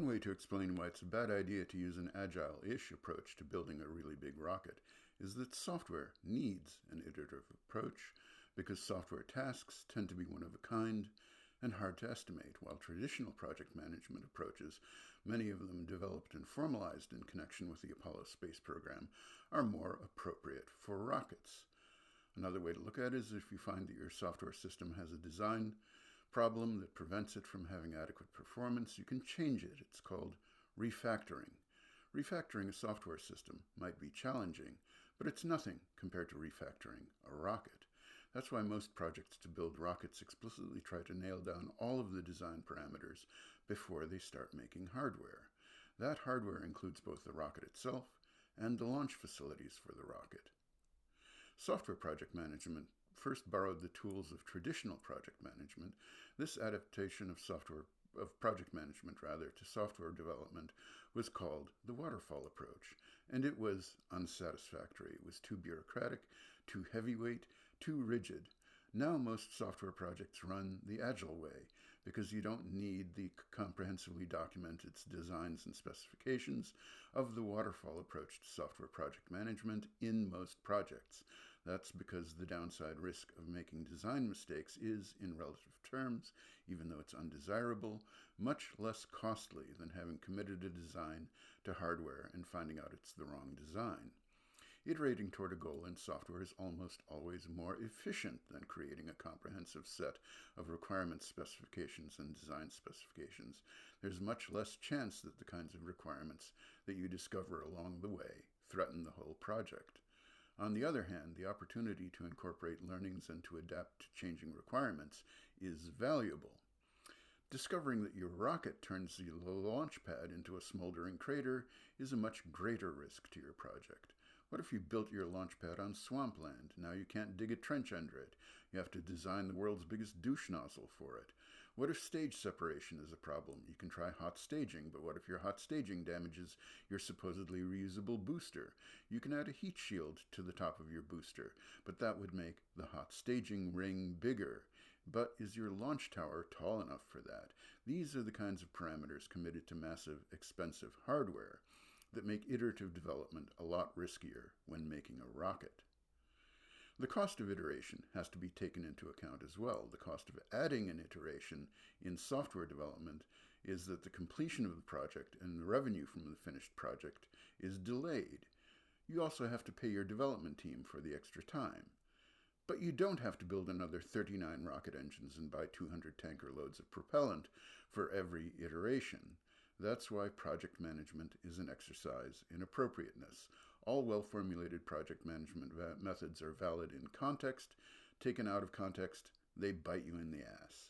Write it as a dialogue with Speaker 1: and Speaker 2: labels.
Speaker 1: way to explain why it's a bad idea to use an agile-ish approach to building a really big rocket is that software needs an iterative approach because software tasks tend to be one of a kind and hard to estimate, while traditional project management approaches, many of them developed and formalized in connection with the Apollo space program, are more appropriate for rockets. Another way to look at it is if you find that your software system has a design problem that prevents it from having adequate performance, you can change it. It's called refactoring. Refactoring a software system might be challenging, but it's nothing compared to refactoring a rocket. That's why most projects to build rockets explicitly try to nail down all of the design parameters before they start making hardware. That hardware includes both the rocket itself and the launch facilities for the rocket. Software project management first borrowed the tools of traditional project management. This adaptation of project management to software development was called the waterfall approach, and it was unsatisfactory. It was too bureaucratic, too heavyweight, too rigid. Now most software projects run the agile way because you don't need the comprehensively documented designs and specifications of the waterfall approach to software project management in most projects. That's because the downside risk of making design mistakes is, in relative terms, even though it's undesirable, much less costly than having committed a design to hardware and finding out it's the wrong design. Iterating toward a goal in software is almost always more efficient than creating a comprehensive set of requirement specifications and design specifications. There's much less chance that the kinds of requirements that you discover along the way threaten the whole project. On the other hand, the opportunity to incorporate learnings and to adapt to changing requirements is valuable. Discovering that your rocket turns the launch pad into a smoldering crater is a much greater risk to your project. What if you built your launch pad on swampland? Now you can't dig a trench under it. You have to design the world's biggest douche nozzle for it. What if stage separation is a problem? You can try hot staging, but what if your hot staging damages your supposedly reusable booster? You can add a heat shield to the top of your booster, but that would make the hot staging ring bigger. But is your launch tower tall enough for that? These are the kinds of parameters committed to massive, expensive hardware that make iterative development a lot riskier when making a rocket. The cost of iteration has to be taken into account as well. The cost of adding an iteration in software development is that the completion of the project and the revenue from the finished project is delayed. You also have to pay your development team for the extra time. But you don't have to build another 39 rocket engines and buy 200 tanker loads of propellant for every iteration. That's why project management is an exercise in appropriateness. All well-formulated project management methods are valid in context. Taken out of context, they bite you in the ass.